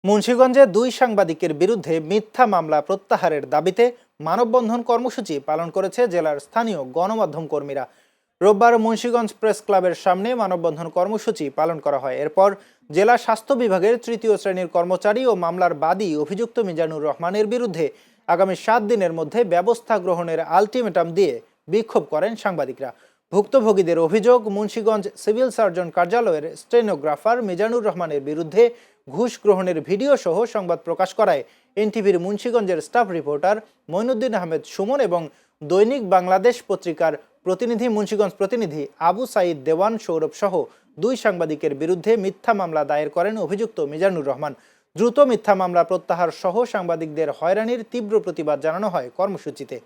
মুন্সিগঞ্জে দুই সাংবাদিকের বিরুদ্ধে মিথ্যা মামলা প্রত্যাহারের দাবিতে মানববন্ধন কর্মসূচি পালন করেছে জেলার স্থানীয় গণমাধ্যম কর্মীরা। রোববার মুন্সিগঞ্জ প্রেস ক্লাবের সামনে মানববন্ধন কর্মসূচি পালন করা হয়। এরপর জেলা স্বাস্থ্য বিভাগের তৃতীয় শ্রেণীর কর্মচারী ও মামলার বাদী অভিযুক্ত মিজানুর রহমানের বিরুদ্ধে আগামী 7 দিনের মধ্যে ব্যবস্থা গ্রহণের আলটিমেটাম দিয়ে বিক্ষোভ করেন সাংবাদিকরা। ভুক্তভোগীদের অভিযোগ, মুন্সিগঞ্জ সিভিল সার্জন কার্যালয়ের স্টেনোগ্রাফার মিজানুর রহমানের বিরুদ্ধে ঘুষ গ্রহণের ভিডিও সহ সংবাদ প্রকাশ করায় এনটিভির মুন্সিগঞ্জের স্টাফ রিপোর্টার মঈনুদ্দিন আহমেদ সুমন এবং দৈনিক বাংলাদেশ পত্রিকার প্রতিনিধি মুন্সিগঞ্জ প্রতিনিধি আবু সাইদ দেওয়ান সৌরভ সহ দুই সাংবাদিকের বিরুদ্ধে মিথ্যা মামলা দায়ের করেন অভিযুক্ত মিজানুর রহমান। দ্রুত মিথ্যা মামলা প্রত্যাহার সহ সাংবাদিকদের হয়রানির তীব্র প্রতিবাদ জানানো হয় কর্মসূচিতে।